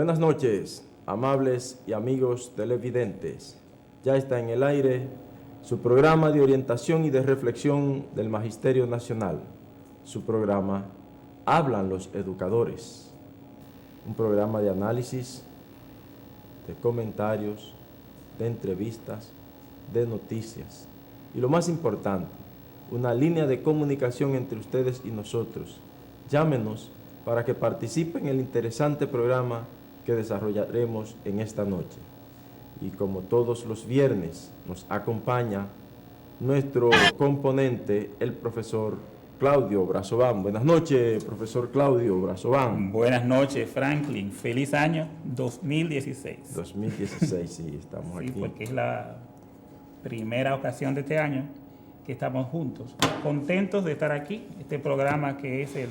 Buenas noches, amables y amigos televidentes. Ya está en el aire su programa de orientación y de reflexión del Magisterio Nacional. Su programa Hablan los Educadores. Un programa de análisis, de comentarios, de entrevistas, de noticias. Y lo más importante, una línea de comunicación entre ustedes y nosotros. Llámenos para que participen en el interesante programa que desarrollaremos en esta noche. Y como todos los viernes, nos acompaña nuestro componente, el profesor Claudio Brazován. Buenas noches, profesor Claudio Brazován. Buenas noches, Franklin. Feliz año 2016. 2016, sí, estamos aquí. Sí, porque es la primera ocasión de este año que estamos juntos. Contentos de estar aquí, este programa que es el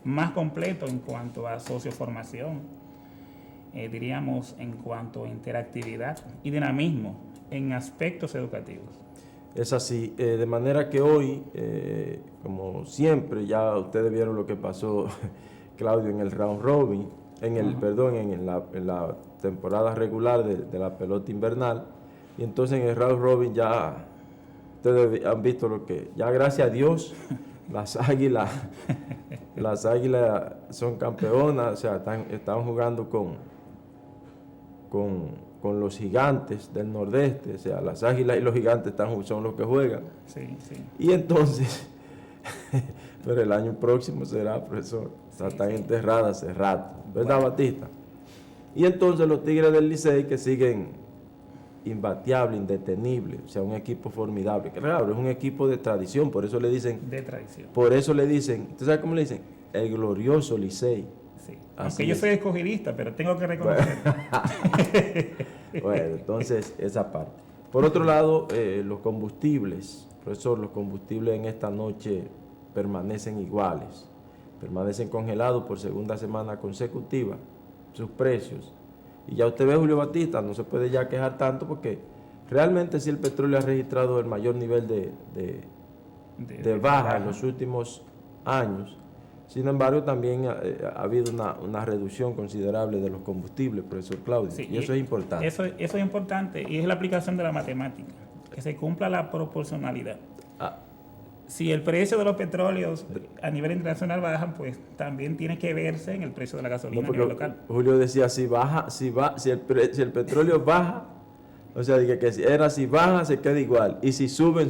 más completo en cuanto a socioformación, diríamos en cuanto a interactividad y dinamismo en aspectos educativos. Es así, de manera que hoy, como siempre, ya ustedes vieron lo que pasó, Claudio, en el round robin, en la temporada regular de la pelota invernal, y entonces en el round robin ya ustedes han visto lo que, ya gracias a Dios, las águilas son campeonas, o sea, están jugando con los gigantes del nordeste, o sea, las águilas y los gigantes son los que juegan. Sí, sí. Y entonces, pero el año próximo será, profesor, están enterradas hace rato, ¿verdad, bueno, Batista? Y entonces los Tigres del Licey, que siguen imbateables, indetenibles, o sea, un equipo formidable. Claro, es un equipo de tradición, por eso le dicen... De tradición. Por eso le dicen, ¿usted sabe cómo le dicen? El glorioso Licey. Sí. Aunque yo soy escogidista, pero tengo que reconocer. Bueno, entonces, esa parte. Por otro lado, los combustibles, profesor, los combustibles en esta noche permanecen iguales, permanecen congelados por segunda semana consecutiva, sus precios. Y ya usted ve, Julio Batista, no se puede ya quejar tanto porque realmente sí el petróleo ha registrado el mayor nivel de baja en los últimos años. Sin embargo, también ha habido una reducción considerable de los combustibles, profesor Claudio, sí, y eso es importante. Eso es importante y es la aplicación de la matemática, que se cumpla la proporcionalidad. Si el precio de los petróleos a nivel internacional baja, pues también tiene que verse en el precio de la gasolina a nivel local. Julio decía, si el petróleo baja, o sea, si baja se queda igual, y si suben.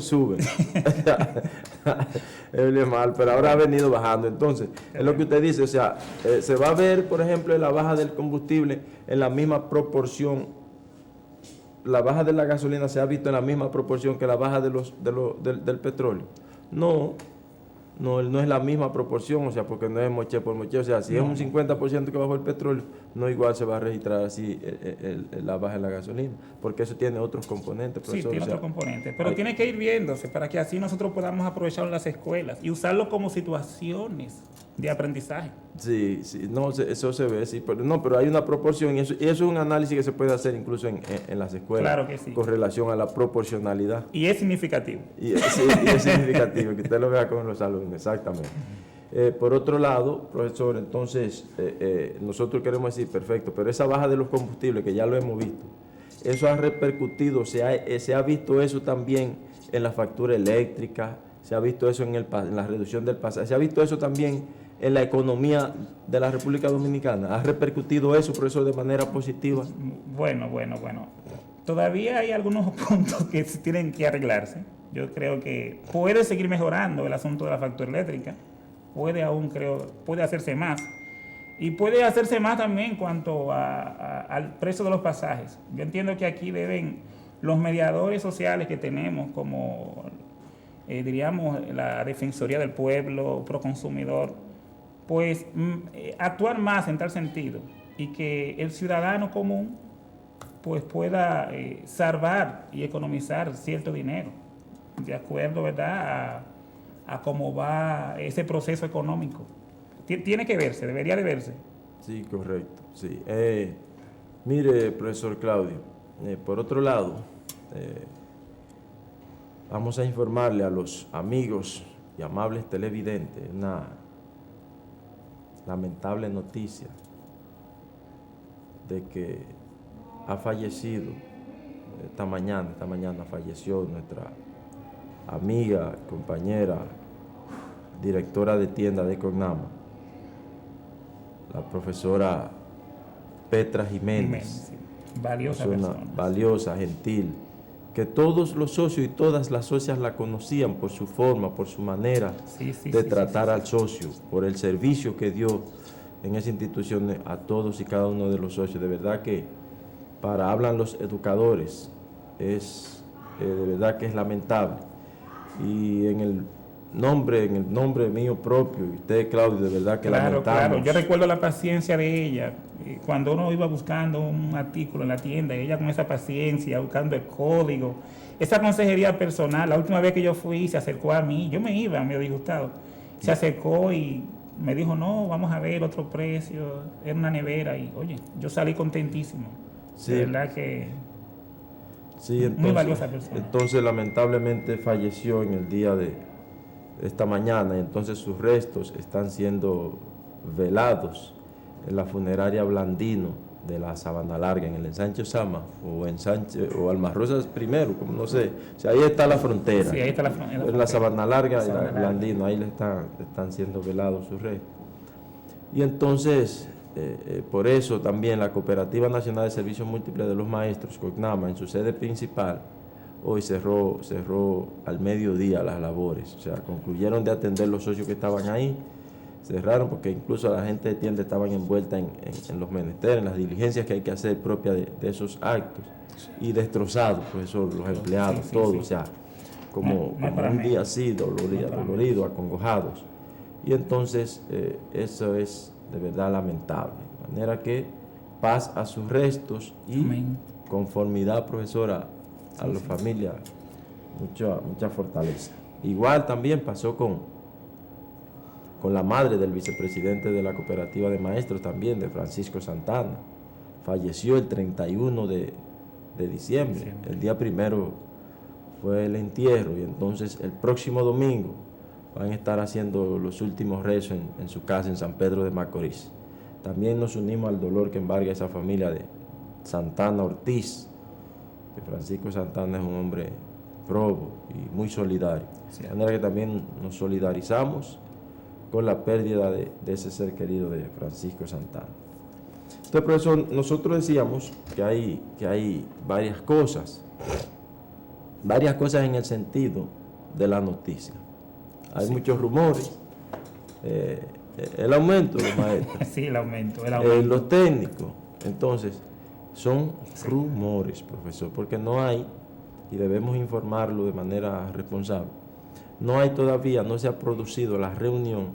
Es mal, pero ahora ha venido bajando. Entonces, es lo que usted dice, o sea, se va a ver, por ejemplo, la baja del combustible en la misma proporción. La baja de la gasolina se ha visto en la misma proporción que la baja del petróleo. No es la misma proporción, o sea, porque no es moche por moche, o sea, si es un 50% que bajó el petróleo, no igual se va a registrar así la baja en la gasolina, porque eso tiene otros componentes, profesor. Sí, tiene otros componentes, pero tiene que ir viéndose para que así nosotros podamos aprovechar las escuelas y usarlo como situaciones de aprendizaje. Sí, no, eso se ve, sí, pero hay una proporción y eso es un análisis que se puede hacer incluso en las escuelas. Claro que sí. Con relación a la proporcionalidad. Y es significativo. Y es significativo, que usted lo vea con los alumnos, exactamente. Por otro lado, profesor, entonces, nosotros queremos decir, perfecto, pero esa baja de los combustibles, que ya lo hemos visto, eso ha repercutido, se ha visto eso también en la factura eléctrica, se ha visto eso en la reducción del pasaje, se ha visto eso también en la economía de la República Dominicana. ¿Ha repercutido eso, profesor, de manera positiva? Bueno. Todavía hay algunos puntos que tienen que arreglarse. Yo creo que puede seguir mejorando el asunto de la factura eléctrica. Puede hacerse más. Y puede hacerse más también en cuanto al precio de los pasajes. Yo entiendo que aquí deben los mediadores sociales que tenemos, como diríamos la Defensoría del Pueblo, Proconsumidor, pues actuar más en tal sentido y que el ciudadano común pues pueda salvar y economizar cierto dinero de acuerdo, ¿verdad?, a cómo va ese proceso económico. Tiene que verse, debería de verse. Sí, correcto, sí. Mire, profesor Claudio, por otro lado, vamos a informarle a los amigos y amables televidentes una lamentable noticia. de que ha fallecido esta mañana falleció nuestra amiga, compañera, directora de tienda de Cognama, la profesora Petra Jiménez, Sí. Valiosa persona persona. valiosa, gentil, que todos los socios y todas las socias la conocían por su forma, por su manera de tratar al socio, por el servicio que dio en esa institución a todos y cada uno de los socios. De verdad que, hablan los educadores, de verdad que es lamentable. Y en el nombre mío propio, y usted, Claudio, de verdad que lamentamos. Claro, yo recuerdo la paciencia de ella. Cuando uno iba buscando un artículo en la tienda, ella con esa paciencia, buscando el código, esa consejería personal. La última vez que yo fui, se acercó a mí, yo me iba medio disgustado, se acercó y me dijo, no, vamos a ver otro precio, era una nevera, y oye, yo salí contentísimo. Sí. De verdad que sí, entonces, muy valiosa persona. Entonces, lamentablemente falleció en el día de esta mañana, y entonces sus restos están siendo velados en la funeraria Blandino de la Sabana Larga, en el ensanche Sama, o Almarrosas primero, como no sé. O sea, ahí está la frontera. Sí, ahí está la frontera. En la Sabana Larga y la Blandino, ahí le están siendo velados sus restos. Y entonces, por eso también la Cooperativa Nacional de Servicios Múltiples de los Maestros, COCNAMA, en su sede principal, hoy cerró al mediodía las labores. O sea, concluyeron de atender los socios que estaban ahí, cerraron porque incluso la gente de tienda estaban envuelta en los menesteres, en las diligencias que hay que hacer propias de esos actos, y destrozados, profesor, los empleados, todos, o sea, como un día así, dolorido, acongojados. Y entonces eso es de verdad lamentable. De manera que paz a sus restos y amén. Conformidad, profesora, a la familia, mucha fortaleza. Igual también pasó con la madre del vicepresidente de la Cooperativa de Maestros también, de Francisco Santana. Falleció el 31 de diciembre. El día 1 fue el entierro, y entonces el próximo domingo van a estar haciendo los últimos rezos en su casa en San Pedro de Macorís. También nos unimos al dolor que embarga esa familia de Santana Ortiz, que Francisco Santana es un hombre probo y muy solidario. De manera que también nos solidarizamos con la pérdida de ese ser querido de Francisco Santana. Entonces, profesor, nosotros decíamos que hay varias cosas en el sentido de la noticia. Hay muchos rumores. El aumento de los maestros. Sí, el aumento. Los técnicos. Entonces, son rumores, profesor, porque no hay, y debemos informarlo de manera responsable, no se ha producido la reunión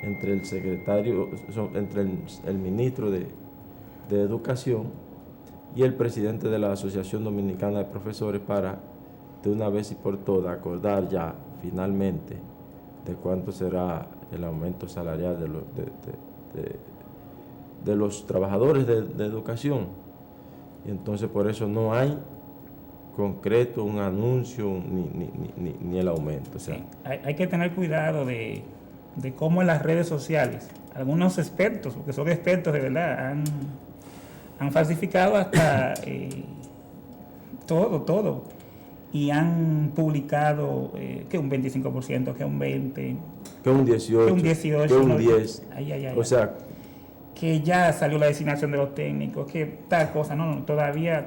entre el secretario, entre el ministro de Educación y el presidente de la Asociación Dominicana de Profesores para, de una vez y por todas, acordar ya finalmente de cuánto será el aumento salarial de los trabajadores de educación. Y entonces por eso no hay concreto un anuncio ni el aumento. O sea, sí. Hay que tener cuidado de cómo en las redes sociales algunos expertos, porque son expertos de verdad, han falsificado hasta todo, y han publicado que un 25%, que un 20%, que un 18%, que un 18%, que un no, 10%. O sea, que ya salió la designación de los técnicos, que tal cosa. No, todavía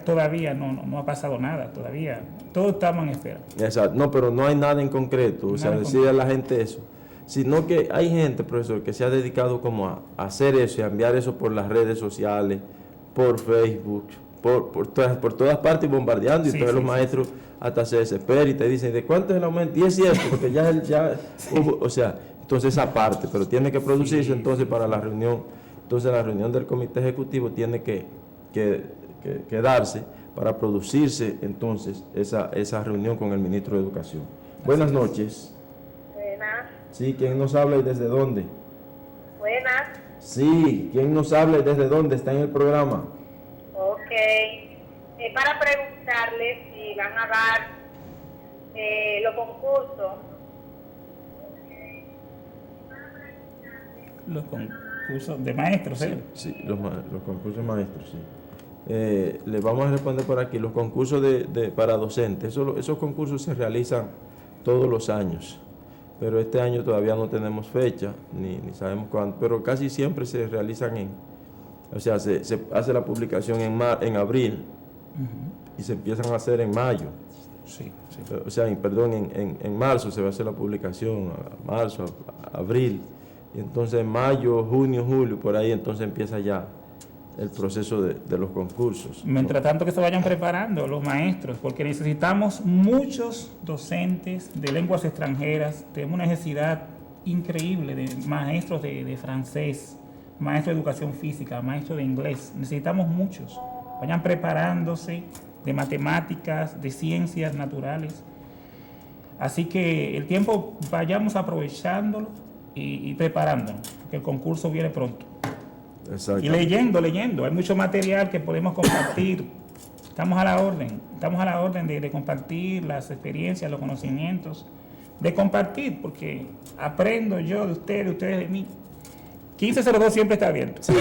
no ha pasado nada, todavía. Todos estamos en espera. Exacto, no, pero no hay nada en concreto, o sea, decirle a la gente eso. Sino que hay gente, profesor, que se ha dedicado como a hacer eso y a enviar eso por las redes sociales, por Facebook, por todas partes, bombardeando, y todos los maestros hasta se desesperan y te dicen, ¿de cuánto es el aumento? Y es cierto, porque ya hubo, o sea, entonces esa parte, pero tiene que producirse entonces para la reunión. Entonces la reunión del comité ejecutivo tiene que darse para producirse entonces esa reunión con el ministro de Educación. Buenas noches. Buenas. Sí, ¿quién nos habla y desde dónde? Buenas. Sí, ¿quién nos habla y desde dónde está en el programa? Ok. Para preguntarle si van a dar los concursos. Los concursos de maestros, ¿eh? Sí, los concursos maestros, sí. Le vamos a responder por aquí. Los concursos para docentes, esos concursos se realizan todos los años, pero este año todavía no tenemos fecha, ni sabemos cuándo, pero casi siempre se realizan o sea, se hace la publicación en abril y se empiezan a hacer en mayo. Sí. O sea, en marzo se va a hacer la publicación, marzo, abril, y entonces en mayo, junio, julio, por ahí entonces empieza ya el proceso de los concursos. Mientras tanto que se vayan preparando los maestros, porque necesitamos muchos docentes de lenguas extranjeras, tenemos una necesidad increíble de maestros de francés, maestros de educación física, maestros de inglés, necesitamos muchos, vayan preparándose de matemáticas, de ciencias naturales, así que el tiempo vayamos aprovechándolo y preparándonos, porque el concurso viene pronto. Exacto. Y leyendo, hay mucho material que podemos compartir. Estamos a la orden de compartir las experiencias, los conocimientos, de compartir, porque aprendo yo de ustedes de mí. 1502 siempre está abierto. Sí.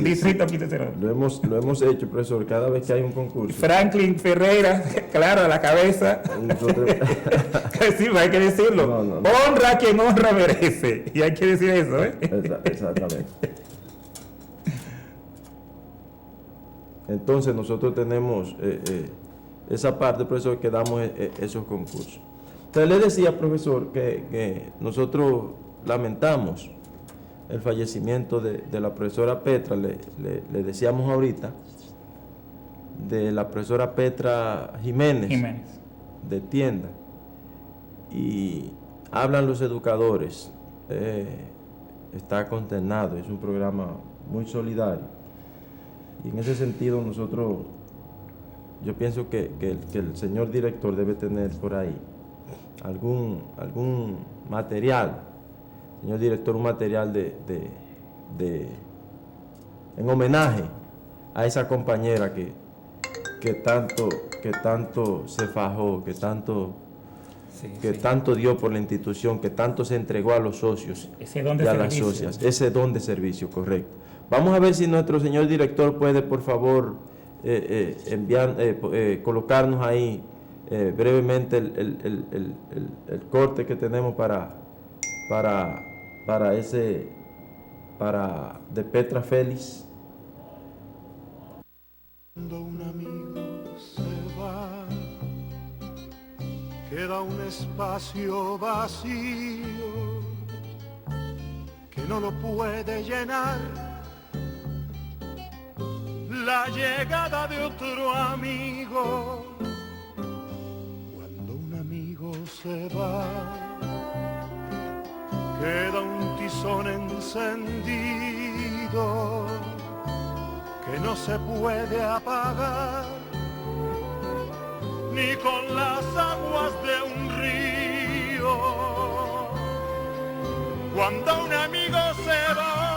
Distrito 1502. Lo hemos hecho, profesor, cada vez que hay un concurso. Franklin Ferreira, claro, a la cabeza. Nosotros... Sí, hay que decirlo. No. Honra a quien honra merece. Y hay que decir eso, ¿eh? Exactamente. Entonces nosotros tenemos esa parte, profesor, que damos esos concursos. Entonces le decía, profesor, que nosotros lamentamos el fallecimiento de la profesora Petra, le decíamos ahorita, de la profesora Petra Jiménez. De Tienda. Y hablan los educadores, está consternado, es un programa muy solidario. Y en ese sentido yo pienso que el señor director debe tener por ahí algún material, señor director, un material en homenaje a esa compañera que tanto se fajó, que tanto dio por la institución, que tanto se entregó a los socios y a las socias. Ese don de servicio, correcto. Vamos a ver si nuestro señor director puede, por favor, colocarnos ahí brevemente el corte que tenemos de Petra Félix. Cuando un amigo se va, queda un espacio vacío que no lo puede llenar la llegada de otro amigo. Cuando un amigo se va, queda un tizón encendido que no se puede apagar ni con las aguas de un río. Cuando un amigo se va,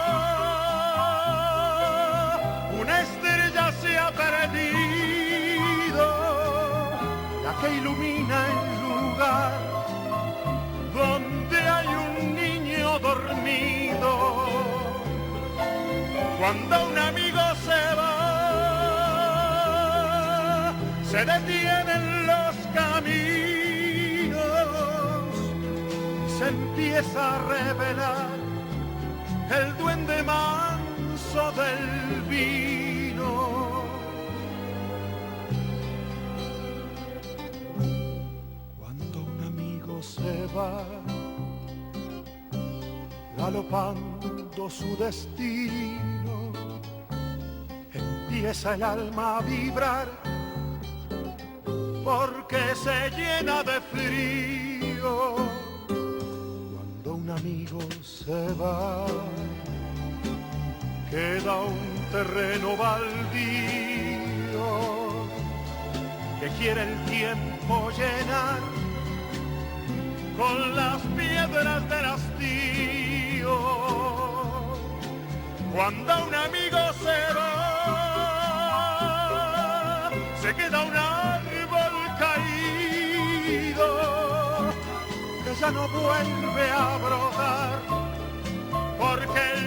una estrella se ha perdido, la que ilumina el lugar donde hay un niño dormido. Cuando un amigo se va, se detienen los caminos y se empieza a revelar el duende manso del vino. Cuando un amigo se va, galopando su destino, empieza el alma a vibrar porque se llena de frío. Cuando un amigo se va, queda un terreno baldío que quiere el tiempo llenar con las piedras del hastío. Cuando un amigo se va, se queda un árbol caído que ya no vuelve a brotar porque el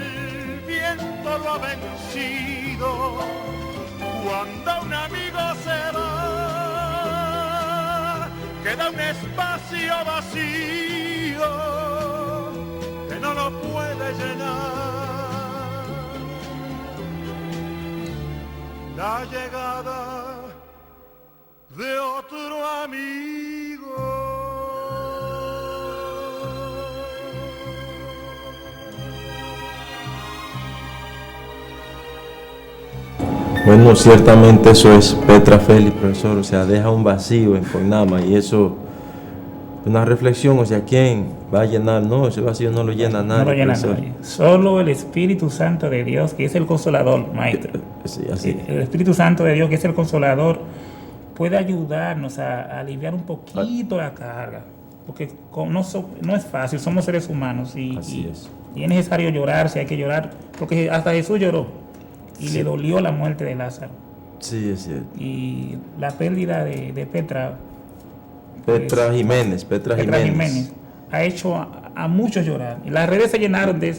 viento lo ha vencido. Cuando un amigo se va, queda un espacio vacío que no lo puede llenar. La llegada de otro amigo. Bueno, ciertamente eso es Petra Félix, profesor, o sea, deja un vacío en Coinama y eso, una reflexión, o sea, ¿quién va a llenar? No, ese vacío no lo llena nadie. No lo llena profesor. nadie. Solo el Espíritu Santo de Dios, que es el consolador, maestro. Sí, así. El Espíritu Santo de Dios, que es el consolador, puede ayudarnos a aliviar un poquito la carga. Porque no es fácil, somos seres humanos y es necesario llorar, si hay que llorar, porque hasta Jesús lloró y le dolió la muerte de Lázaro. Sí, es cierto. Y la pérdida de Petra Jiménez ha hecho a muchos llorar. Y las redes se llenaron de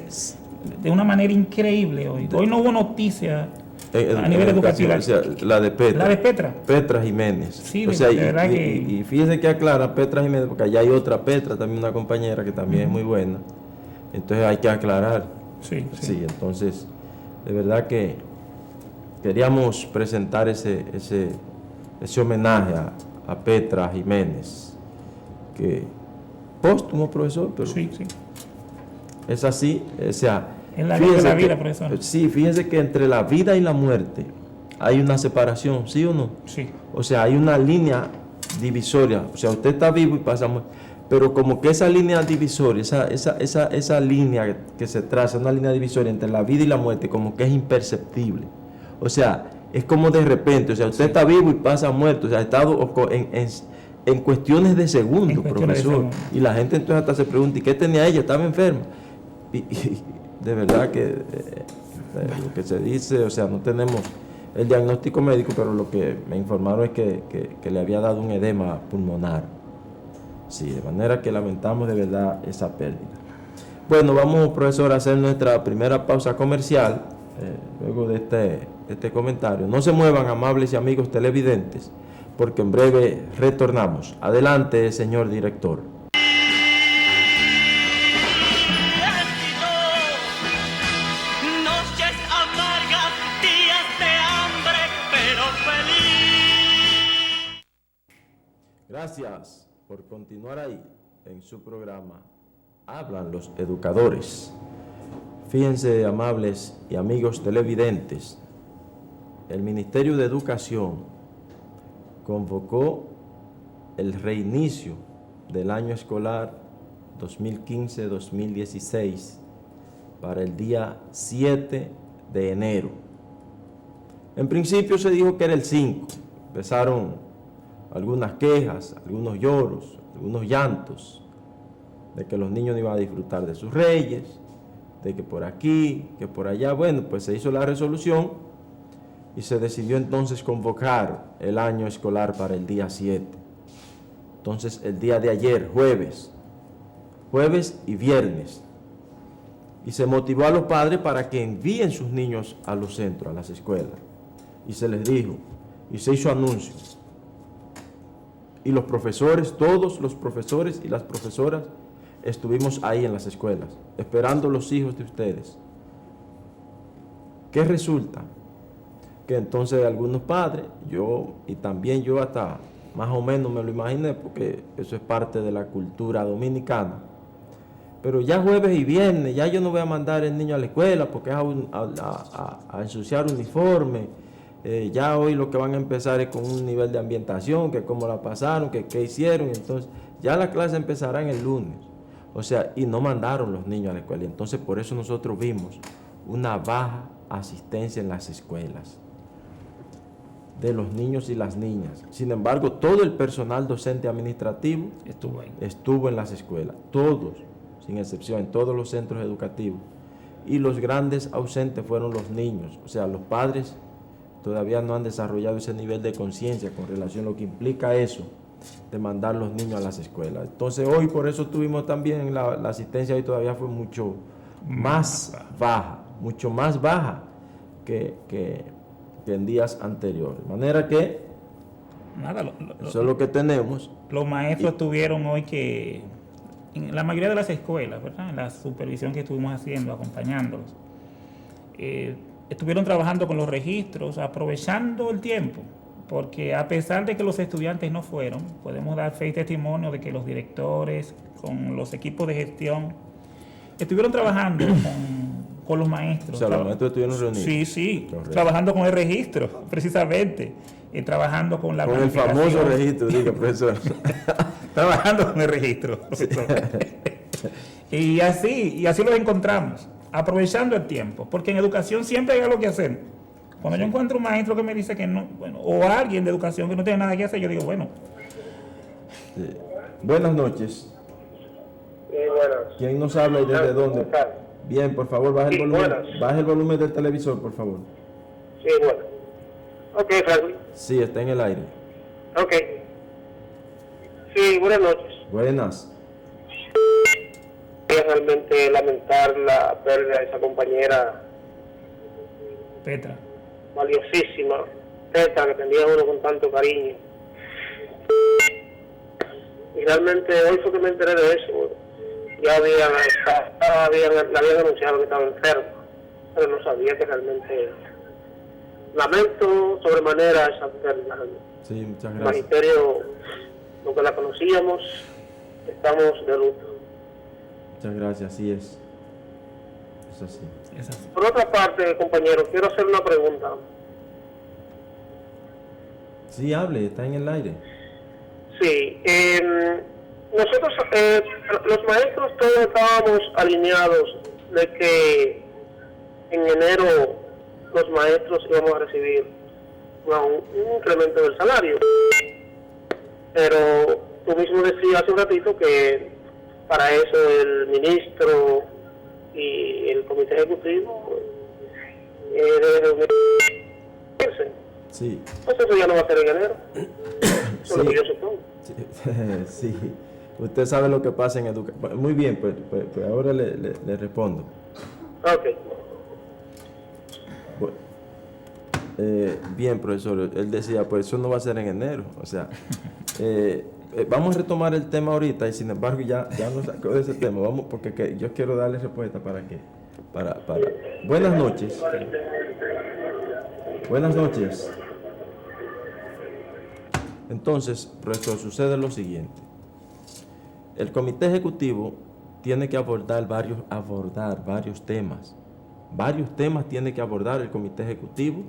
una manera increíble hoy. Hoy no hubo noticia a nivel educativo. O sea, la de Petra. La de Petra. Petra Jiménez. Sí, o sea, de verdad y fíjese que aclara Petra Jiménez, porque allá hay otra Petra, también una compañera que también es muy buena. Entonces hay que aclarar. Sí. Entonces, de verdad que queríamos presentar ese homenaje a Petra Jiménez, que póstumo, profesor, pero Sí. es así, o sea, Es la ley de la vida, profesor. Sí, fíjese que entre la vida y la muerte hay una separación, ¿sí o no? Sí. O sea, hay una línea divisoria, o sea, usted está vivo y pasa muerte, pero como que esa línea divisoria, esa línea que se traza, una línea divisoria entre la vida y la muerte, como que es imperceptible. O sea, es como de repente, o sea, usted está vivo y pasa muerto, o sea, ha estado en cuestiones de segundos, profesor. Y la gente entonces hasta se pregunta, ¿y qué tenía ella? ¿Estaba enferma? Y de verdad que lo que se dice, o sea, no tenemos el diagnóstico médico, pero lo que me informaron es que le había dado un edema pulmonar. Sí, de manera que lamentamos de verdad esa pérdida. Bueno, vamos, profesor, a hacer nuestra primera pausa comercial. Luego de este comentario. No se muevan, amables y amigos televidentes, porque en breve retornamos. Adelante, señor director. Noches amargas, días de hambre, pero feliz. Gracias por continuar ahí en su programa Hablan los Educadores. Fíjense, amables y amigos televidentes, el Ministerio de Educación convocó el reinicio del año escolar 2015-2016 para el día 7 de enero. En principio se dijo que era el 5. Empezaron algunas quejas, algunos lloros, algunos llantos de que los niños no iban a disfrutar de sus reyes, de que por aquí, que por allá. Bueno, pues se hizo la resolución y se decidió entonces convocar el año escolar para el día 7. Entonces, el día de ayer, jueves y viernes, y se motivó a los padres para que envíen sus niños a los centros, a las escuelas, y se les dijo, y se hizo anuncio, y los profesores, todos los profesores y las profesoras, estuvimos ahí en las escuelas, esperando los hijos de ustedes. ¿Qué resulta? Que entonces algunos padres, yo hasta más o menos me lo imaginé, porque eso es parte de la cultura dominicana, pero ya jueves y viernes, ya yo no voy a mandar el niño a la escuela porque es a ensuciar uniforme, ya hoy lo que van a empezar es con un nivel de ambientación, que cómo la pasaron, que qué hicieron, entonces ya la clase empezará en el lunes. O sea, y no mandaron los niños a la escuela. Entonces, por eso nosotros vimos una baja asistencia en las escuelas de los niños y las niñas. Sin embargo, todo el personal docente administrativo estuvo en las escuelas. Todos, sin excepción, en todos los centros educativos. Y los grandes ausentes fueron los niños. O sea, los padres todavía no han desarrollado ese nivel de conciencia con relación a lo que implica eso, de mandar los niños a las escuelas. Entonces hoy por eso tuvimos también la asistencia hoy todavía fue mucho más baja que que en días anteriores. De manera que Nada, eso es lo que tenemos. los maestros tuvieron hoy que, en la mayoría de las escuelas, ¿verdad? En la supervisión que estuvimos haciendo, acompañándolos, estuvieron trabajando con los registros, aprovechando el tiempo, porque a pesar de que los estudiantes no fueron, podemos dar fe y testimonio de que los directores, con los equipos de gestión, estuvieron trabajando con los maestros. O sea, los maestros estuvieron reunidos. Sí, Correcto. trabajando con el registro, precisamente, trabajando con la Con el planificación. famoso registro, diga, profesor. Trabajando con el registro, profesor. Y así los encontramos, aprovechando el tiempo, porque en educación siempre hay algo que hacer. Cuando yo encuentro un maestro que me dice que no, bueno, o alguien de educación que no tiene nada que hacer, yo digo, bueno. Sí. Buenas noches. Buenas. ¿Quién nos habla y desde ¿Cómo dónde? estás? Bien, por favor, Sí, buenas. baje el volumen del televisor, por favor. Sí, bueno. Ok, Franklin. Sí, está en el aire. Ok. Sí, buenas noches. Buenas. Quería realmente lamentar la pérdida de esa compañera Petra. valiosísima, Petra, que tenía uno con tanto cariño. Y realmente hoy fue que me enteré de eso. Ya le habían anunciado que estaba enferma, pero no sabía que realmente. Lamento sobremanera esa pérdida. Sí, muchas El gracias. magisterio, lo que la conocíamos, estamos de luto. Muchas gracias, así es. Es así. Es así. Por otra parte, compañero, quiero hacer una pregunta. Sí, hable, está en el aire. Sí, nosotros, los maestros todos estábamos alineados de que en enero los maestros íbamos a recibir un incremento del salario. Pero tú mismo decías hace un ratito que para eso el ministro y el comité ejecutivo deben reunirse. Sí. Entonces eso ya no va a ser en enero. Eso es lo Sí. que yo supongo. Sí, usted sabe lo que pasa en educación. Muy bien, pues ahora le respondo. Ok. Bien, profesor, él decía, pues eso no va a ser en enero. O sea, vamos a retomar el tema ahorita y sin embargo ya nos sacó de ese tema. Vamos, porque yo quiero darle respuesta para que. Buenas noches. Buenas noches. Entonces, profesor, sucede lo siguiente. El comité ejecutivo tiene que abordar varios temas. Varios temas tiene que abordar el comité ejecutivo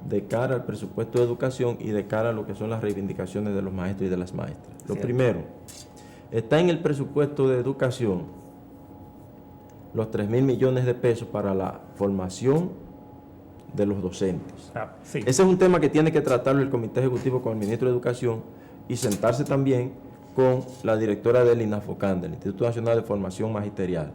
de cara al presupuesto de educación y de cara a lo que son las reivindicaciones de los maestros y de las maestras. Lo Cierto. primero, está en el presupuesto de educación los 3.000 millones de pesos para la formación de los docentes. Sí. Ese es un tema que tiene que tratarlo el comité ejecutivo con el ministro de Educación y sentarse también con la directora del INAFOCAN, del Instituto Nacional de Formación Magisterial,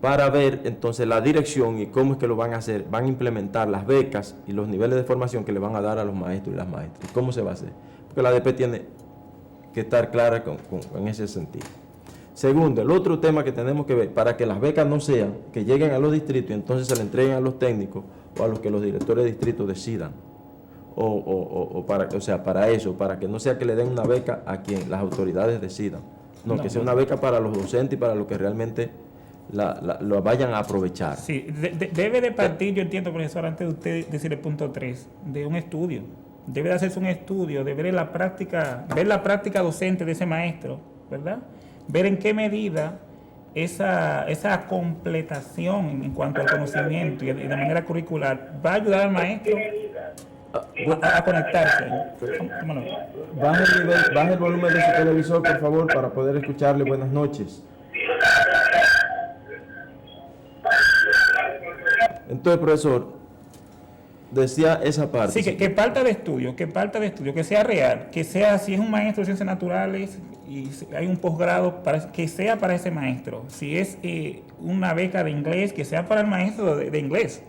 para ver entonces la dirección y cómo es que lo van a hacer. Van a implementar las becas y los niveles de formación que le van a dar a los maestros y las maestras. ¿Cómo se va a hacer? Porque la ADP tiene que estar clara en ese sentido. Segundo, el otro tema que tenemos que ver, para que las becas no sean que lleguen a los distritos y entonces se le entreguen a los técnicos o a los que los directores de distrito decidan. Para eso, para que no sea que le den una beca a quien las autoridades decidan. No, que sea una beca para los docentes y para los que realmente lo vayan a aprovechar. Sí, debe de partir, yo entiendo, profesor, antes de usted decir el punto 3, de un estudio. Debe de hacerse un estudio, de ver la práctica docente de ese maestro, ¿verdad? Ver en qué medida esa completación en cuanto al conocimiento y de manera curricular va a ayudar al maestro a conectarse. Baje el volumen de su televisor, por favor, para poder escucharle. Buenas noches. Entonces, profesor, decía esa parte. Sí, que falta de estudio, que sea real, que sea, si es un maestro de ciencias naturales y hay un posgrado, que sea para ese maestro. Si es una beca de inglés, que sea para el maestro de inglés.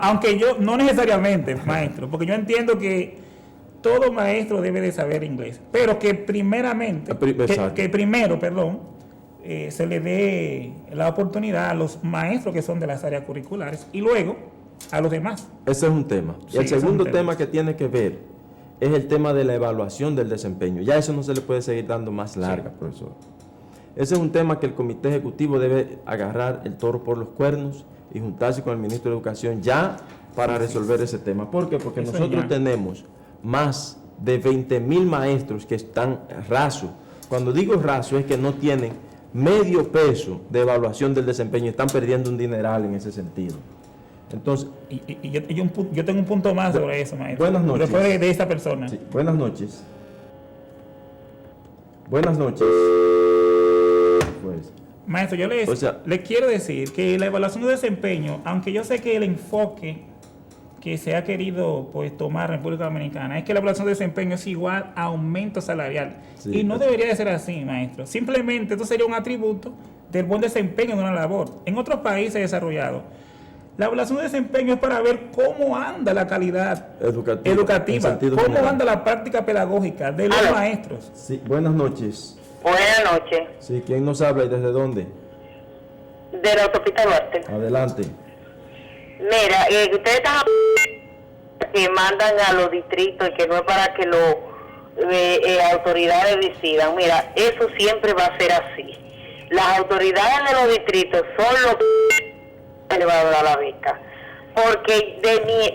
Aunque yo, no necesariamente, maestro, porque yo entiendo que todo maestro debe de saber inglés, pero que primeramente, se le dé la oportunidad a los maestros que son de las áreas curriculares y luego a los demás. Ese es un tema. Y Sí, el ese es un segundo tema. tema que tiene que ver es el tema de la evaluación del desempeño. Ya eso no se le puede seguir dando más larga, profesor. Ese es un tema que el Comité Ejecutivo debe agarrar el toro por los cuernos y juntarse con el Ministro de Educación ya para resolver ese tema. ¿Por qué? Porque Eso nosotros ya. tenemos más de 20,000 maestros que están rasos. Cuando digo raso es que no tienen medio peso de evaluación del desempeño, están perdiendo un dineral en ese sentido. Entonces, Y yo tengo un punto más sobre eso, maestro. Buenas noches. Después de esta persona. sí, buenas noches. Buenas noches. Pues, Maestro, yo O sea- le quiero decir que la evaluación de desempeño, aunque yo sé que el enfoque que se ha querido pues tomar en República Dominicana es que la evaluación de desempeño es igual a aumento salarial. Sí, y no pues. debería de ser así, maestro. Simplemente esto sería un atributo del buen desempeño de una labor. En otros países desarrollados, la evaluación de desempeño es para ver cómo anda la calidad Educativa, educativa, en sentido cómo general. anda la práctica pedagógica de los maestros. sí, buenas noches. Buenas noches. Sí, ¿quién nos habla y desde dónde? De la autopista Duarte. Adelante. Mira, ustedes están que mandan a los distritos y que no es para que las autoridades decidan. Mira, eso siempre va a ser así. Las autoridades de los distritos son los que le van a dar la beca. Porque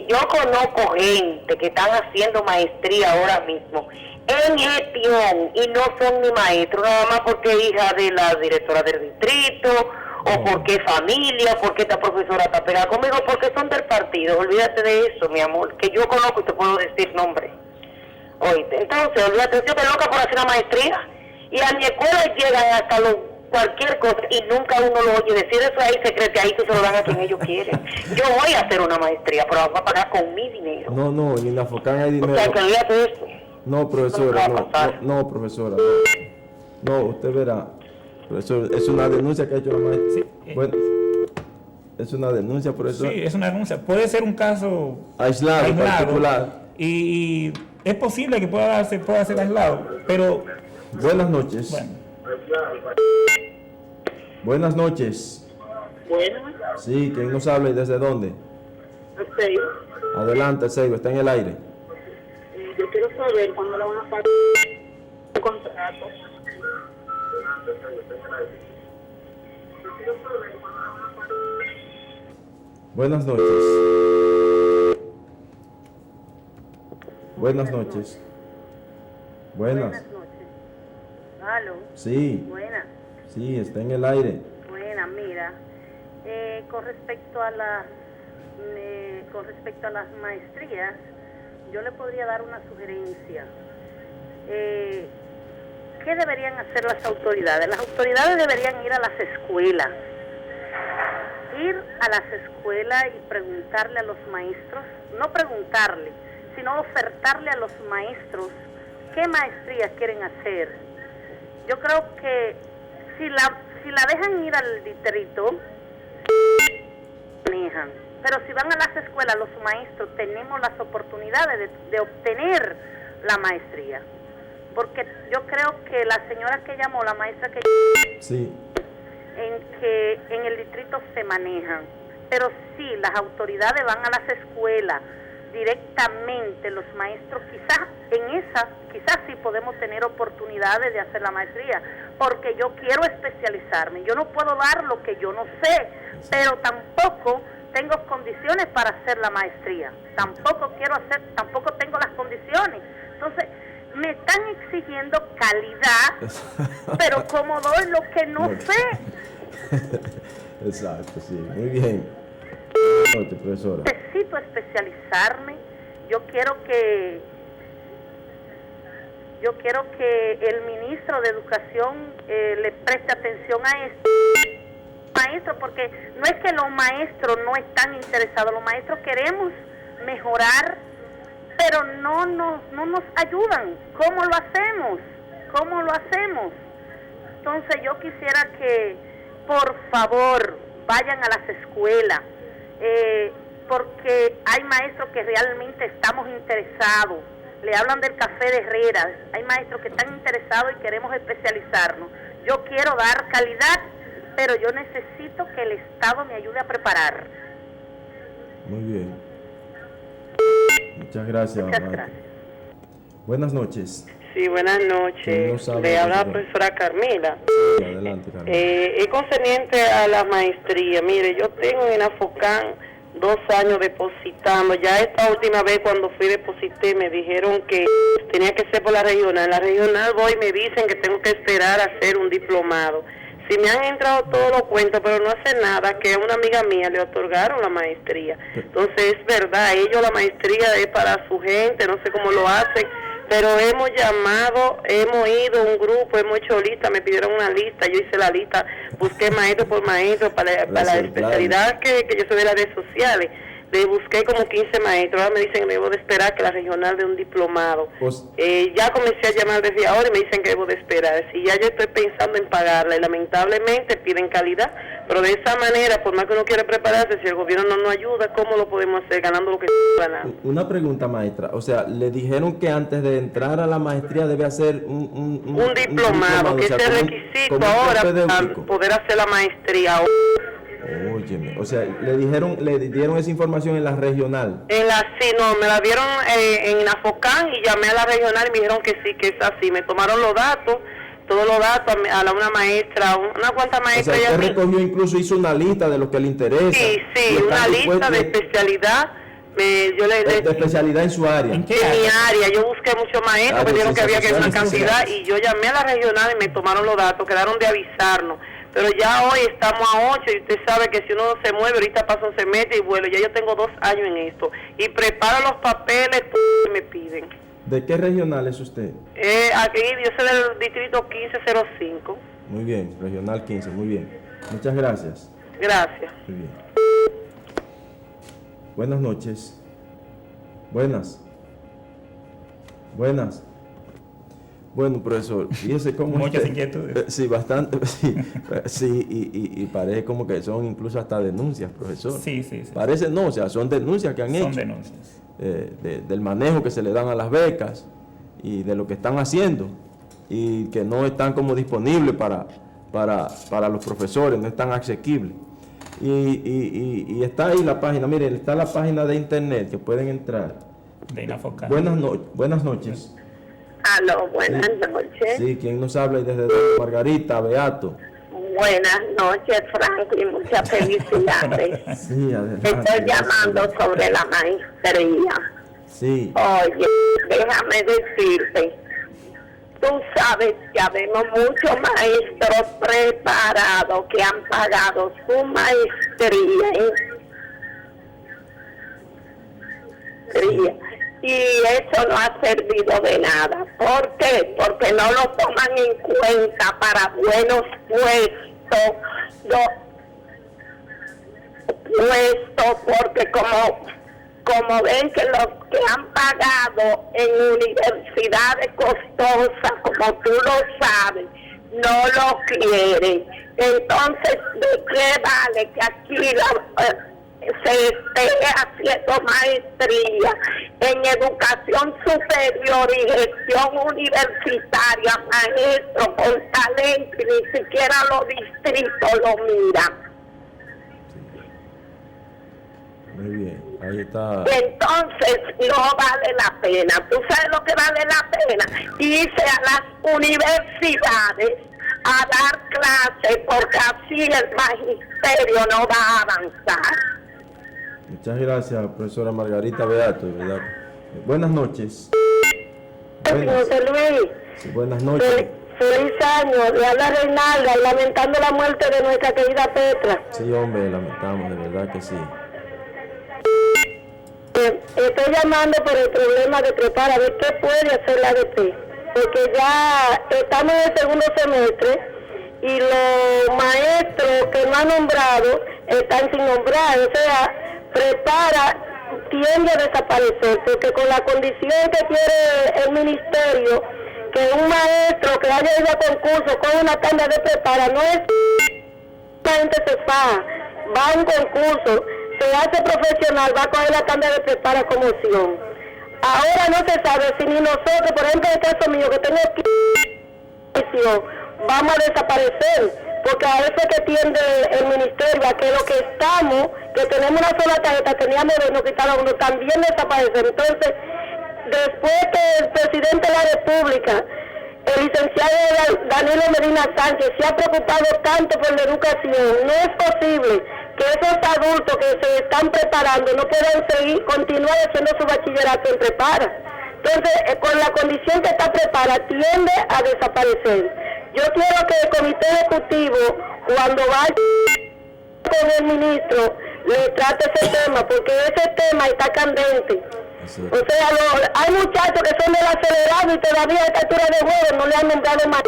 yo conozco gente que están haciendo maestría ahora mismo en gestión y no son ni maestros, nada más porque es hija de la directora del distrito, o porque es familia, porque esta profesora está pegada conmigo, porque son del partido. Olvídate de eso, mi amor, que yo conozco y te puedo decir nombre. Oíste, entonces, olvídate, yo estoy loca por hacer una maestría, y a mi escuela llegan hasta cualquier cosa, y nunca uno lo oye decir eso ahí, secretadito, se lo dan a quien ellos quieren. Yo voy a hacer una maestría, pero la voy a pagar con mi dinero. No, en la FOCAN hay O dinero. sea, que olvídate de eso. No, profesora, No va a pasar. no, profesora. No, usted verá. Profesor, es una denuncia que ha hecho la maestra. Sí. Bueno, es una denuncia, profesor. Sí, es una denuncia. Puede ser un caso Aislado, particular. y es posible que pueda ser aislado, pero Buenas noches. bueno, Buenas noches. Bueno, Sí, ¿quién nos habla y desde dónde? sí. Adelante, Seibo, está en el aire. Yo quiero saber cuándo le van a pagar el contrato. Buenas noches. Buenas noches. Buenas. noches. Aló, Sí, buenas. sí, está en el aire. Buena, mira, con respecto a las maestrías, yo le podría dar una sugerencia. ¿Qué deberían hacer las autoridades? Las autoridades deberían ir a las escuelas, y preguntarle a los maestros, no preguntarle, sino ofertarle a los maestros qué maestrías quieren hacer. Yo creo que si la dejan ir al distrito, manejan. Pero si van a las escuelas, los maestros tenemos las oportunidades de obtener la maestría. Porque yo creo que la señora que llamó, la maestra que Sí, en el distrito se manejan. Pero sí, las autoridades van a las escuelas directamente, los maestros, quizás sí podemos tener oportunidades de hacer la maestría, porque yo quiero especializarme. Yo no puedo dar lo que yo no sé, pero tampoco tengo condiciones para hacer la maestría. Tampoco tengo las condiciones. Entonces, me están exigiendo calidad, pero como doy lo que no sé, exacto, sí, muy bien. Buenas noches, profesora. necesito especializarme. Yo quiero que el ministro de Educación le preste atención a esto, maestros, porque no es que los maestros no están interesados, los maestros queremos mejorar, pero no nos ayudan. ¿Cómo lo hacemos? Entonces yo quisiera que por favor vayan a las escuelas, porque hay maestros que realmente estamos interesados. Le hablan del café de Herrera, hay maestros que están interesados y queremos especializarnos. Yo quiero dar calidad, pero yo necesito que el Estado me ayude a preparar. Muy bien. Muchas gracias, Muchas maestra. gracias. Buenas noches. Sí, buenas ¿Quién noches. nos habla, Le habla la profesora? profesora Carmela. Sí, adelante, Carmen. Es concerniente a la maestría. Mire, yo tengo en Afocán 2 años depositando. Ya esta última vez cuando fui deposité me dijeron que tenía que ser por la regional. La regional voy y me dicen que tengo que esperar a hacer un diplomado. Si me han entrado todos los cuentos, pero no hace nada, que a una amiga mía le otorgaron la maestría. Entonces es verdad, ellos la maestría es para su gente, no sé cómo lo hacen, pero hemos llamado, hemos ido a un grupo, hemos hecho lista, me pidieron una lista, yo hice la lista, busqué maestro por maestro para la especialidad que yo soy de las redes sociales. Le busqué como 15 maestros, ahora me dicen que debo de esperar que la regional dé un diplomado. Pues- Ya comencé a llamar desde ahora y me dicen que debo de esperar. Si ya yo estoy pensando en pagarla y lamentablemente piden calidad, pero de esa manera, por más que uno quiera prepararse, si el gobierno no nos ayuda, ¿cómo lo podemos hacer ganando lo que ganamos? Una pregunta, maestra. O sea, le dijeron que antes de entrar a la maestría debe hacer un diplomado, que o sea, es el como un- requisito como un ahora para propedéutico. poder hacer la maestría. Óyeme, o sea, le dieron esa información en la regional. Sí, no, me la dieron en Afocán y llamé a la regional y me dijeron que sí, que es así. Me tomaron los datos, todos los datos una maestra, una cuanta O sea, maestra. usted ella sí. recogió, incluso hizo una lista de lo que le interesa. Sí, y una están lista de dispuestos- especialidad. de especialidad en su área. ¿En qué En mi área? área, yo busqué muchos maestros, Ah, me dijeron que había que hacer una licenciatura, cantidad licenciatura. y yo llamé a la regional y me tomaron los datos, quedaron de avisarnos. Pero ya hoy estamos a 8 y usted sabe que si uno se mueve, ahorita pasa un semestre y vuelo. Ya yo tengo 2 años en esto. Y preparo los papeles que me piden. ¿De qué regional es usted? Aquí yo soy del distrito 1505. Muy bien, regional 15, muy bien. Muchas gracias. Gracias. Muy bien. Buenas noches. Buenas. Buenas. Bueno, profesor, fíjese cómo... Muchas inquietudes. Sí, bastante, sí, y parece como que son incluso hasta denuncias, profesor. Sí, sí, sí. Parece no, o sea, son denuncias que han hecho. Son denuncias. Del manejo que se le dan a las becas y de lo que están haciendo y que no están como disponibles para los profesores, no están asequibles. Y está ahí la página, miren, está la página de internet que pueden entrar. De Inafocán. Buenas noches. Aló, buenas noches. Sí, ¿quién nos habla? Y desde dónde? Margarita, Beato. Buenas noches, Franklin, muchas felicidades. Sí, adelante. Estoy llamando sobre la maestría. Sí, Oye, déjame decirte, tú sabes que habemos muchos maestros preparados que han pagado su maestría. Y eso no ha servido de nada. ¿Por qué? Porque no lo toman en cuenta para buenos puestos. Porque como ven que los que han pagado en universidades costosas, como tú lo sabes, no lo quieren. Entonces, ¿de qué vale que aquí se esté haciendo maestría en educación superior y gestión universitaria, maestro con talento, y ni siquiera los distritos lo miran? muy bien, ahí está. Entonces no vale la pena. ¿Tú sabes lo que vale la pena? Irse a las universidades a dar clases, porque así el magisterio no va a avanzar. Muchas gracias, profesora Margarita Beato, de verdad. Buenas noches. Buenas, José Luis, sí, buenas noches. feliz año. Le habla Reinalda, lamentando la muerte de nuestra querida Petra. Sí, hombre, lamentamos, de verdad que sí. Estoy llamando por el problema de prepara, a ver qué puede hacer la ADP, porque ya estamos en el segundo semestre y los maestros que no han nombrado están sin nombrar. O sea, prepara tiende a desaparecer, porque con la condición que quiere el ministerio, que un maestro que haya ido a concurso con una tanda de prepara, no es la gente se faja, va a un concurso, se hace profesional, va a coger la tanda de prepara como opción. Ahora no se sabe si ni nosotros, por ejemplo, en el caso mío, que tengo que vamos a desaparecer, porque a eso que tiende el ministerio, a que lo que estamos que tenemos una sola tarjeta, teníamos dos, nos quitaron uno, también desaparecieron. Entonces, después que el presidente de la República, el licenciado Danilo Medina Sánchez, se ha preocupado tanto por la educación, no es posible que esos adultos que se están preparando no puedan continuar haciendo su bachillerato en prepara. Entonces, con la condición que está prepara, tiende a desaparecer. Yo quiero que el comité ejecutivo, cuando vaya con el ministro, le trate ese tema, porque ese tema está candente. Sí. O sea, hay muchachos que son del acelerado y todavía a esta altura de juego no le han nombrado más.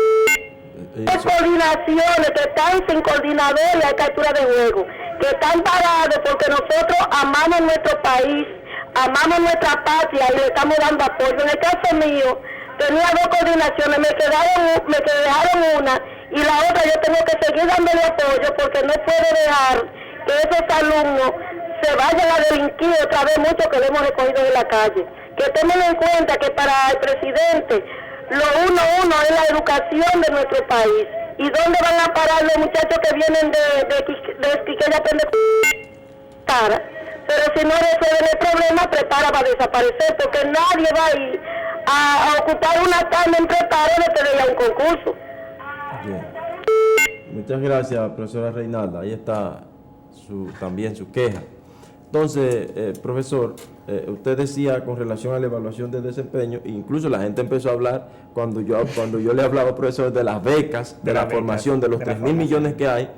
Hay coordinaciones que están sin coordinadores a esta altura de juego, que están parados porque nosotros amamos nuestro país, amamos nuestra patria y le estamos dando apoyo. En el caso mío, tenía dos coordinaciones, me dejaron una y la otra yo tengo que seguir dándole apoyo porque no puedo dejar que esos alumnos se vayan a delinquir otra vez mucho que lo hemos recogido de la calle. Que tengan en cuenta que para el presidente lo uno es la educación de nuestro país. ¿Y dónde van a parar los muchachos que vienen de Quiqueya para? Pero si no resuelven el problema, prepara va a desaparecer, porque nadie va a ir a ocupar una tarde en preparo después de ir a un concurso. Bien. Muchas gracias, profesora Reinalda. Ahí está también su queja. Entonces, profesor, usted decía con relación a la evaluación de desempeño, incluso la gente empezó a hablar cuando yo le hablaba, profesor, de las becas, de la formación, de los 3.000 millones que hay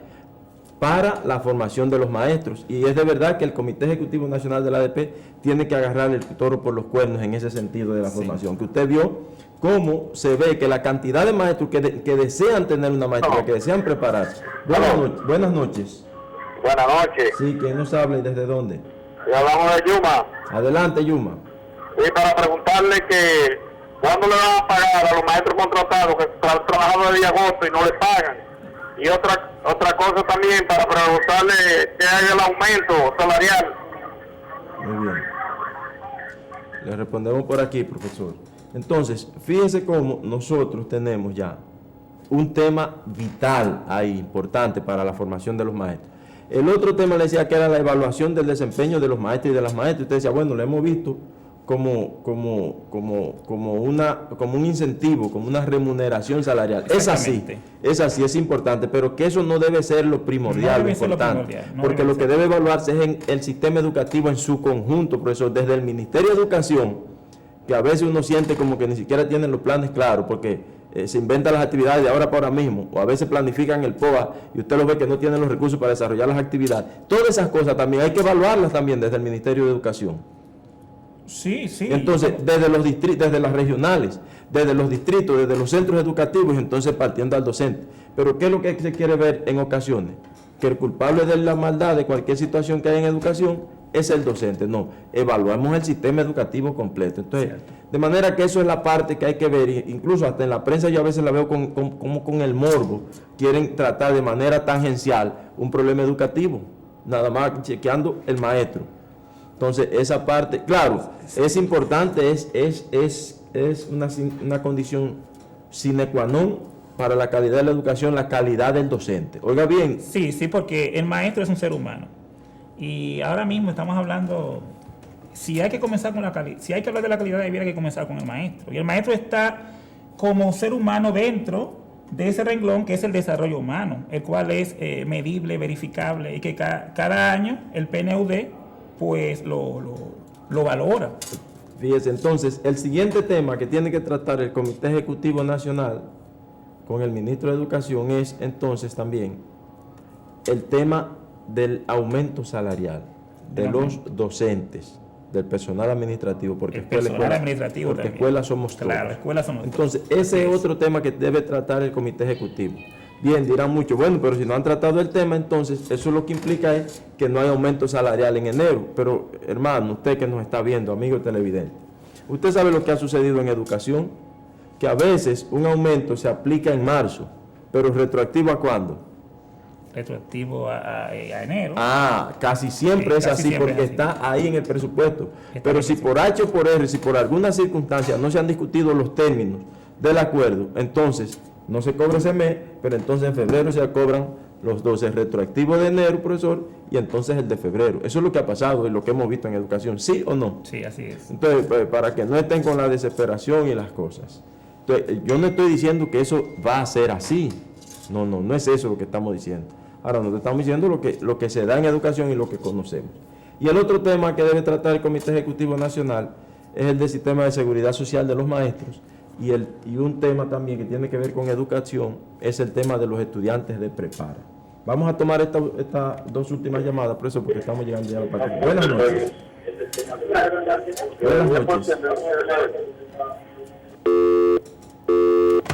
para la formación de los maestros. Y es de verdad que el Comité Ejecutivo Nacional de la ADP tiene que agarrar el toro por los cuernos en ese sentido de la formación. Que usted vio cómo se ve que la cantidad de maestros que desean tener una maestría, que desean prepararse. Buenas noches. Buenas noches. Sí, ¿quién nos habla y desde dónde? Y hablamos de Yuma. Adelante, Yuma. Y para preguntarle que ¿cuándo le van a pagar a los maestros contratados que están trabajando desde agosto y no le pagan? Y otra cosa también para preguntarle que haga el aumento salarial. Muy bien. Le respondemos por aquí, profesor. Entonces, fíjense cómo nosotros tenemos ya un tema vital ahí, importante para la formación de los maestros. El otro tema le decía que era la evaluación del desempeño de los maestros y de las maestras. Usted decía, bueno, lo hemos visto como un incentivo, como una remuneración salarial. Es así, es importante, pero que eso no debe ser lo primordial, lo importante, porque lo que debe evaluarse es en el sistema educativo en su conjunto, profesor, desde el Ministerio de Educación, que a veces uno siente como que ni siquiera tienen los planes claros, porque se inventan las actividades de ahora para ahora mismo, o a veces planifican el POA y usted lo ve que no tienen los recursos para desarrollar las actividades. Todas esas cosas también hay que evaluarlas también desde el Ministerio de Educación. Sí. Entonces, desde los distritos, desde las regionales, desde los distritos, desde los centros educativos, entonces partiendo al docente. Pero ¿qué es lo que se quiere ver en ocasiones? Que el culpable de la maldad de cualquier situación que hay en educación es el docente. No, evaluamos el sistema educativo completo. Entonces, de manera que eso es la parte que hay que ver, incluso hasta en la prensa yo a veces la veo como con el morbo, quieren tratar de manera tangencial un problema educativo, nada más chequeando el maestro. Entonces, esa parte, claro, es importante, es una condición sine qua non para la calidad de la educación, la calidad del docente. Oiga bien. Sí, porque el maestro es un ser humano. Y ahora mismo estamos hablando, si hay que comenzar con si hay que hablar de la calidad, debiera que comenzar con el maestro. Y el maestro está como ser humano dentro de ese renglón que es el desarrollo humano, el cual es medible, verificable, y que cada año el PNUD pues lo valora. Fíjese, entonces, el siguiente tema que tiene que tratar el Comité Ejecutivo Nacional con el Ministro de Educación es entonces también el tema del aumento salarial de los docentes, del personal administrativo, porque escuelas somos todos. Claro, escuelas somos todos. Entonces, ese es otro tema que debe tratar el Comité Ejecutivo. Bien, dirán mucho, bueno, pero si no han tratado el tema, entonces eso lo que implica es que no hay aumento salarial en enero. Pero, hermano, usted que nos está viendo, amigo televidente, usted sabe lo que ha sucedido en educación, que a veces un aumento se aplica en marzo, pero retroactivo ¿a cuándo? Retroactivo a enero. Casi siempre es así, porque está ahí en el presupuesto. Pero si por H o por R, si por alguna circunstancia no se han discutido los términos del acuerdo, entonces no se cobra ese mes, pero entonces en febrero se cobran los 12 retroactivos de enero, profesor, y entonces el de febrero. Eso es lo que ha pasado y lo que hemos visto en educación, ¿sí o no? Sí, así es. Entonces, para que no estén con la desesperación y las cosas. Entonces, yo no estoy diciendo que eso va a ser así. No es eso lo que estamos diciendo. Ahora, nos estamos diciendo lo que se da en educación y lo que conocemos. Y el otro tema que debe tratar el Comité Ejecutivo Nacional es el del sistema de seguridad social de los maestros. Y un tema también que tiene que ver con educación es el tema de los estudiantes de prepara. Vamos a tomar estas dos últimas llamadas, profesor, porque estamos llegando ya a la parte. Buenas noches. Buenas noches.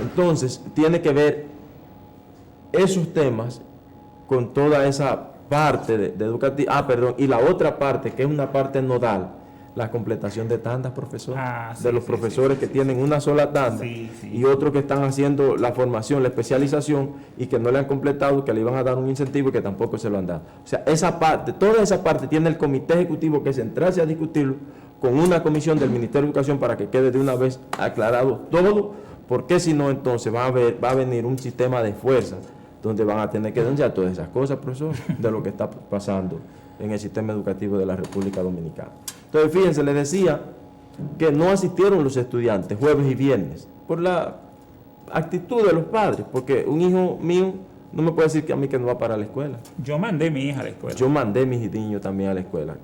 Entonces, tiene que ver esos temas con toda esa parte de educativa. Y la otra parte, que es una parte nodal, la completación de tandas, profesor, de los profesores que tienen una sola tanda y otros que están haciendo la formación, la especialización y que no le han completado, que le iban a dar un incentivo y que tampoco se lo han dado. O sea, esa parte, toda esa parte tiene el Comité Ejecutivo que sentarse a discutirlo con una comisión del Ministerio de Educación para que quede de una vez aclarado todo, porque si no, entonces va a venir un sistema de fuerza donde van a tener que denunciar todas esas cosas, profesor, de lo que está pasando en el sistema educativo de la República Dominicana. Entonces, fíjense, les decía que no asistieron los estudiantes jueves y viernes por la actitud de los padres, porque un hijo mío no me puede decir que a mí que no va para la escuela. Yo mandé a mi hija a la escuela. Yo mandé a mis niños también a la escuela.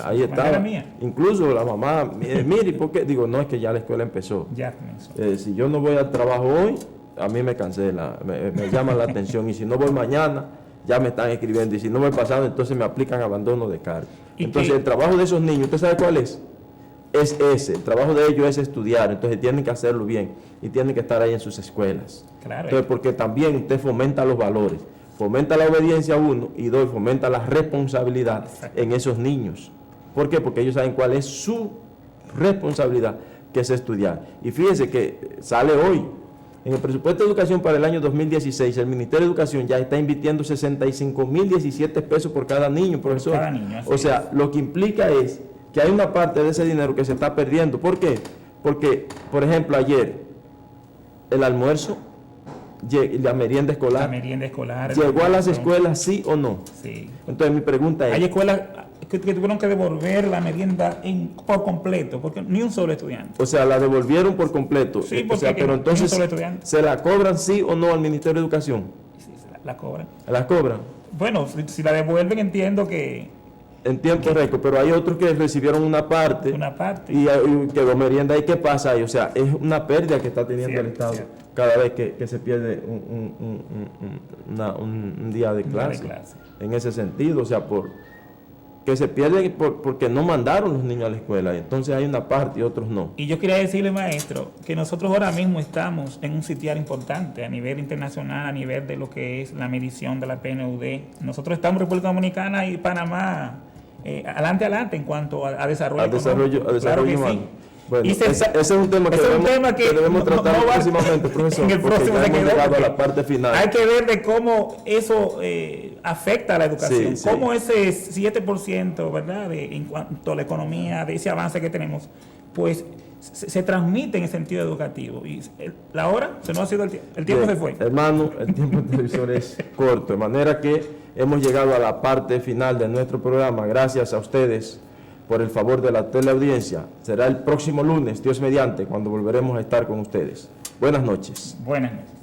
Ahí estaba. Incluso la mamá, mire, ¿por qué? Digo, no, es que ya la escuela empezó. Ya comenzó. Si yo no voy al trabajo hoy, a mí me cancela, me llama la atención, y si no voy mañana, ya me están escribiendo, y si no voy pasado, entonces me aplican abandono de cargo. Entonces, el trabajo de esos niños, ¿usted sabe cuál es? Es ese, el trabajo de ellos es estudiar, entonces tienen que hacerlo bien, y tienen que estar ahí en sus escuelas. Claro. Entonces, porque también usted fomenta los valores, fomenta la obediencia, uno, y dos, fomenta la responsabilidad en esos niños. ¿Por qué? Porque ellos saben cuál es su responsabilidad, que es estudiar. Y fíjense que sale hoy, en el presupuesto de educación para el año 2016, el Ministerio de Educación ya está invirtiendo 65.017 pesos por cada niño, profesor. Cada niño, o sea, lo que implica es que hay una parte de ese dinero que se está perdiendo. ¿Por qué? Porque, por ejemplo, ayer, el almuerzo, la merienda escolar, ¿llegó a las escuelas, sí o no? Sí. Entonces, mi pregunta es... Hay escuelas que tuvieron que devolver la merienda por completo, porque ni un solo estudiante. O sea, la devolvieron por completo. Sí, porque o sea, pero entonces, ni un solo estudiante. ¿se la cobran sí o no al Ministerio de Educación? Sí, la cobran. ¿La cobran? Bueno, si la devuelven, entiendo que... En tiempo récord, pero hay otros que recibieron una parte. Y quedó merienda. ¿Y qué pasa ahí? O sea, es una pérdida que está teniendo el Estado cada vez que se pierde un día de clase. En ese sentido, o sea, que se pierde porque no mandaron los niños a la escuela, entonces hay una parte y otros no. Y yo quería decirle, maestro, que nosotros ahora mismo estamos en un sitial importante a nivel internacional, a nivel de lo que es la medición de la PNUD. Nosotros estamos en República Dominicana y Panamá adelante en cuanto a desarrollo. A desarrollo humano. Sí. Bueno, ese es un tema que debemos tratar próximamente, profesor, en el próximo porque ya hemos llegado a la parte final. Hay que ver de cómo eso afecta a la educación, cómo ese 7%, ¿verdad?, en cuanto a la economía, de ese avance que tenemos, pues se transmite en el sentido educativo. Y la hora se nos ha sido el tiempo Bien, se fue. Hermano, el tiempo del televisor es corto, de manera que hemos llegado a la parte final de nuestro programa. Gracias a ustedes por el favor de la teleaudiencia. Será el próximo lunes, Dios mediante, cuando volveremos a estar con ustedes. Buenas noches. Buenas noches.